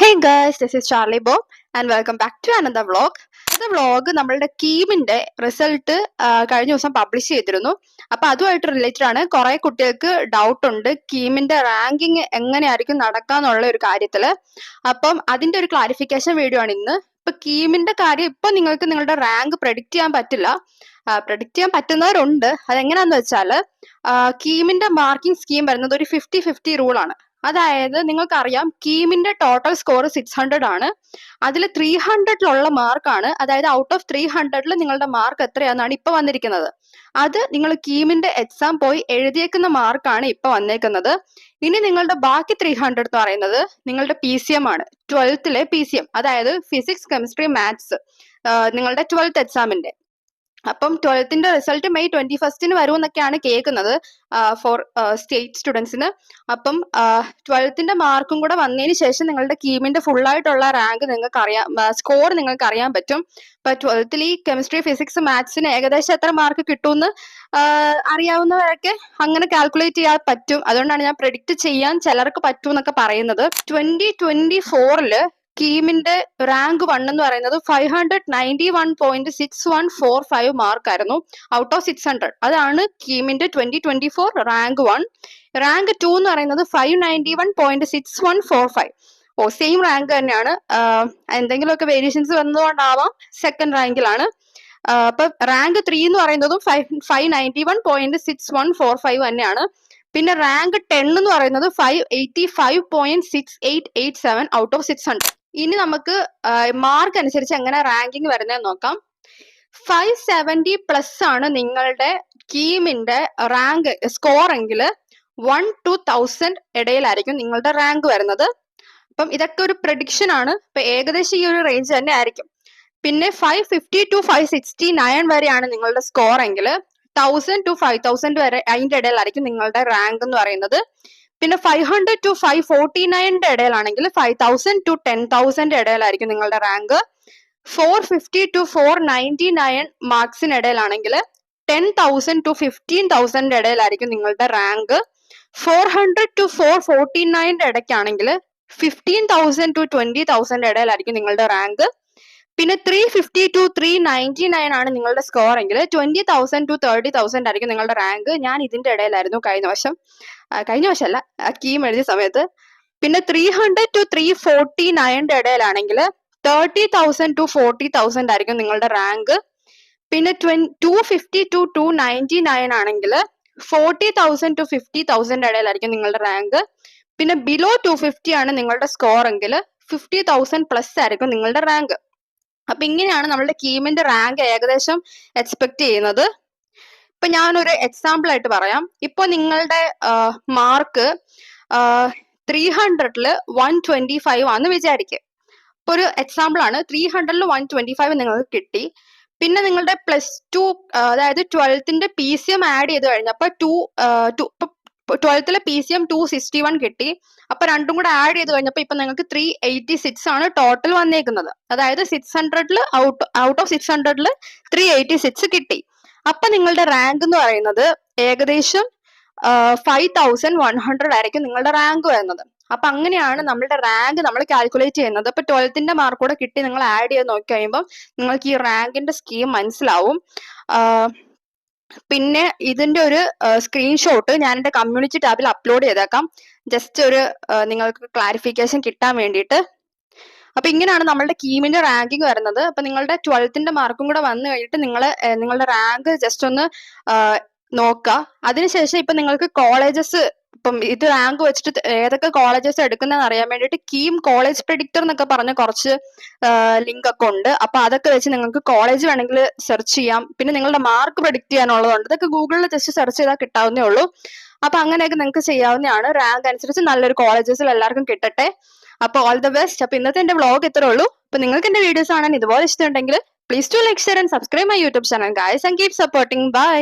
Hey guys, this is Charlie Bob and welcome back to another vlog. The vlog നമ്മളുടെ കീമിന്റെ result കഴിഞ്ഞ ദിവസം publish ചെയ്തിരുന്നു. അപ്പൊ അതുമായിട്ട് റിലേറ്റഡ് ആണ്. കുറെ കുട്ടികൾക്ക് ഡൗട്ട് ഉണ്ട് കീമിന്റെ റാങ്കിങ് എങ്ങനെയായിരിക്കും നടക്കാന്നുള്ള ഒരു കാര്യത്തില്. അപ്പം അതിന്റെ ഒരു ക്ലാരിഫിക്കേഷൻ വീഡിയോ ആണ് ഇന്ന്. ഇപ്പൊ കീമിന്റെ കാര്യം ഇപ്പൊ നിങ്ങൾക്ക് നിങ്ങളുടെ റാങ്ക് പ്രെഡിക്റ്റ് ചെയ്യാൻ പറ്റില്ല. പ്രെഡിക്റ്റ് ചെയ്യാൻ പറ്റുന്നവരുണ്ട്. അതെങ്ങനെയാന്ന് വെച്ചാല് കീമിന്റെ മാർക്കിംഗ് സ്കീം വരുന്നത് ഒരു 50-50 റൂൾ ആണ്. അതായത് നിങ്ങൾക്കറിയാം കീമിന്റെ ടോട്ടൽ സ്കോർ 600 ആണ്. അതിൽ 300ലുള്ള മാർക്കാണ്, അതായത് ഔട്ട് ഓഫ് 300ൽ നിങ്ങളുടെ മാർക്ക് എത്രയാണെന്നാണ് ഇപ്പൊ വന്നിരിക്കുന്നത്. അത് നിങ്ങൾ കീമിന്റെ എക്സാം പോയി എഴുതിയേക്കുന്ന മാർക്കാണ് ഇപ്പൊ വന്നേക്കുന്നത്. ഇനി നിങ്ങളുടെ ബാക്കി 300 എന്ന് പറയുന്നത് നിങ്ങളുടെ PCM ആണ്, 12th PCM, അതായത് ഫിസിക്സ്, കെമിസ്ട്രി, മാത്സ്, നിങ്ങളുടെ 12th എക്സാമിന്റെ. അപ്പം 12th റിസൾട്ട് May 21 വരും എന്നൊക്കെയാണ് കേൾക്കുന്നത് ഫോർ സ്റ്റേറ്റ് സ്റ്റുഡൻസിന്. അപ്പം 12th മാർക്കും കൂടെ വന്നതിന് ശേഷം നിങ്ങളുടെ കീമിന്റെ ഫുൾ ആയിട്ടുള്ള റാങ്ക് നിങ്ങൾക്ക് അറിയാം, സ്കോർ നിങ്ങൾക്ക് അറിയാൻ പറ്റും. ഇപ്പൊ 12th ഈ കെമിസ്ട്രി, ഫിസിക്സ്, മാത്സിന് ഏകദേശം എത്ര മാർക്ക് കിട്ടുമെന്ന് അറിയാവുന്നവരൊക്കെ അങ്ങനെ കാൽക്കുലേറ്റ് ചെയ്യാൻ പറ്റും. അതുകൊണ്ടാണ് ഞാൻ പ്രെഡിക്റ്റ് ചെയ്യാൻ ചിലർക്ക് പറ്റും എന്നൊക്കെ പറയുന്നത്. 2024 കീമിന്റെ റാങ്ക് 1 എന്ന് പറയുന്നത് 591.6145 മാർക്കായിരുന്നു ഔട്ട് ഓഫ് 600. അതാണ് കീമിന്റെ 2024 റാങ്ക് 1. റാങ്ക് 2 എന്ന് പറയുന്നത് 591.6145. സെയിം റാങ്ക് തന്നെയാണ്. എന്തെങ്കിലുമൊക്കെ വേരിയേഷൻസ് വന്നതുകൊണ്ടാവാം സെക്കൻഡ് റാങ്കിലാണ്. അപ്പൊ റാങ്ക് 3 എന്ന് പറയുന്നതും 591.6145 തന്നെയാണ്. പിന്നെ റാങ്ക് 10 എന്ന് പറയുന്നത് 585.6887 ഔട്ട് ഓഫ് 600. ഇനി നമുക്ക് മാർക്ക് അനുസരിച്ച് എങ്ങനെ റാങ്കിങ് വരുന്നതെന്ന് നോക്കാം. 570+ ആണ് നിങ്ങളുടെ കീമിന്റെ റാങ്ക് സ്കോർ എങ്കിൽ 1 to 1000 ഇടയിലായിരിക്കും നിങ്ങളുടെ റാങ്ക് വരുന്നത്. അപ്പം ഇതൊക്കെ ഒരു പ്രഡിക്ഷൻ ആണ്. ഇപ്പൊ ഏകദേശം ഈ ഒരു റേഞ്ച് തന്നെ ആയിരിക്കും. പിന്നെ 550 to 569 വരെയാണ് നിങ്ങളുടെ സ്കോർ എങ്കിൽ 1000 to 5000 വരെ അതിന്റെ ഇടയിലായിരിക്കും നിങ്ങളുടെ റാങ്ക് എന്ന് പറയുന്നത്. പിന്നെ 500 to 549 ഇടയിലാണെങ്കിൽ 5000 to 10,000 ഇടയിലായിരിക്കും നിങ്ങളുടെ റാങ്ക്. 450 to 499 മാർക്സിന് ഇടയിലാണെങ്കിൽ 10,000 to 15,000 ഇടയിലായിരിക്കും നിങ്ങളുടെ റാങ്ക്. 400 to 449 ഇടയ്ക്കാണെങ്കിൽ 15,000 to 20,000 ഇടയിലായിരിക്കും നിങ്ങളുടെ റാങ്ക്. പിന്നെ 350 to 399 ആണ് നിങ്ങളുടെ സ്കോർ എങ്കിൽ 20,000 to 30,000 ആയിരിക്കും നിങ്ങളുടെ റാങ്ക്. ഞാൻ ഇതിന്റെ ഇടയിലായിരുന്നു കഴിഞ്ഞ വർഷമല്ല കീം എഴുതിയ സമയത്ത്. പിന്നെ 300 to 349 ഇടയിലാണെങ്കിൽ 30,000 to 40,000 ആയിരിക്കും നിങ്ങളുടെ റാങ്ക്. പിന്നെ 250 to 299 ആണെങ്കിൽ 40,000 to 50,000 ഇടയിലായിരിക്കും നിങ്ങളുടെ റാങ്ക്. പിന്നെ ബിലോ 250 ആണ് നിങ്ങളുടെ സ്കോർ എങ്കിൽ 50,000+ ആയിരിക്കും നിങ്ങളുടെ റാങ്ക്. അപ്പൊ ഇങ്ങനെയാണ് നമ്മളുടെ കീമിന്റെ റാങ്ക് ഏകദേശം എക്സ്പെക്ട് ചെയ്യുന്നത്. ഇപ്പൊ ഞാനൊരു എക്സാമ്പിൾ ആയിട്ട് പറയാം. ഇപ്പൊ നിങ്ങളുടെ മാർക്ക് 300ൽ 125 ആണെന്ന് വിചാരിക്കുക. ഇപ്പൊ ഒരു എക്സാമ്പിൾ ആണ്. 300ൽ 125 നിങ്ങൾക്ക് കിട്ടി. പിന്നെ നിങ്ങളുടെ +2 അതായത് 12th PCM ആഡ് ചെയ്ത് കഴിഞ്ഞപ്പോ 12th PCM 261 കിട്ടി. അപ്പൊ രണ്ടും കൂടെ ആഡ് ചെയ്ത് കഴിഞ്ഞപ്പോ ഇപ്പൊ നിങ്ങൾക്ക് 386 ആണ് ടോട്ടൽ വന്നേക്കുന്നത്. അതായത് 600ൽ ഔട്ട് ഓഫ് 600ൽ 386 കിട്ടി. അപ്പൊ നിങ്ങളുടെ റാങ്ക് എന്ന് പറയുന്നത് ഏകദേശം 5100 ആയിരിക്കും നിങ്ങളുടെ റാങ്ക് വരുന്നത്. അപ്പൊ അങ്ങനെയാണ് നമ്മളുടെ റാങ്ക് നമ്മൾ കാൽക്കുലേറ്റ് ചെയ്യുന്നത്. ഇപ്പൊ 12th മാർക്ക് കൂടെ കിട്ടി നിങ്ങൾ ആഡ് ചെയ്ത് നോക്കി കഴിയുമ്പോൾ നിങ്ങൾക്ക് ഈ റാങ്കിന്റെ സ്കീം മനസ്സിലാവും. പിന്നെ ഇതിന്റെ ഒരു സ്ക്രീൻഷോട്ട് ഞാൻ എന്റെ കമ്മ്യൂണിറ്റി ടാബിൽ അപ്ലോഡ് ചെയ്തേക്കാം, ജസ്റ്റ് ഒരു നിങ്ങൾക്ക് ക്ലാരിഫിക്കേഷൻ കിട്ടാൻ വേണ്ടിയിട്ട്. അപ്പൊ ഇങ്ങനെയാണ് നമ്മളുടെ കീമിന്റെ റാങ്കിങ് വരുന്നത്. അപ്പൊ നിങ്ങളുടെ 12th മാർക്കും കൂടെ വന്നു കഴിഞ്ഞിട്ട് നിങ്ങളുടെ റാങ്ക് ജസ്റ്റ് ഒന്ന് നോക്കുക. അതിനുശേഷം ഇപ്പൊ നിങ്ങൾക്ക് കോളേജസ്, ഇപ്പം ഇത് റാങ്ക് വെച്ചിട്ട് ഏതൊക്കെ കോളേജസ് എടുക്കുന്നതെന്ന് അറിയാൻ വേണ്ടിയിട്ട് കീം കോളേജ് പ്രെഡിക്റ്റർ എന്നൊക്കെ പറഞ്ഞ കുറച്ച് ലിങ്ക് ഒക്കെ ഉണ്ട്. അപ്പൊ അതൊക്കെ വെച്ച് നിങ്ങൾക്ക് കോളേജ് വേണമെങ്കിൽ സെർച്ച് ചെയ്യാം. പിന്നെ നിങ്ങളുടെ മാർക്ക് പ്രെഡിക്റ്റ് ചെയ്യാനുള്ളതുണ്ട്. ഇതൊക്കെ ഗൂഗിളിൽ ജസ്റ്റ് സെർച്ച് ചെയ്താൽ കിട്ടാവുന്നേ ഉള്ളൂ. അപ്പൊ അങ്ങനെയൊക്കെ നിങ്ങൾക്ക് ചെയ്യാവുന്നതാണ്. റാങ്ക് അനുസരിച്ച് നല്ലൊരു കോളേജസിൽ എല്ലാവർക്കും കിട്ടട്ടെ. അപ്പൊ ഓൾ ദ ബെസ്റ്റ്. അപ്പൊ ഇന്നത്തെ എന്റെ വ്ളോഗ് ഇത്രേ ഉള്ളൂ. അപ്പൊ നിങ്ങൾക്ക് എന്റെ വീഡിയോസ് കാണാൻ ഇതുപോലെ ഇഷ്ടമുണ്ടെങ്കിൽ please to like, share and subscribe my YouTube channel guys and keep supporting. By.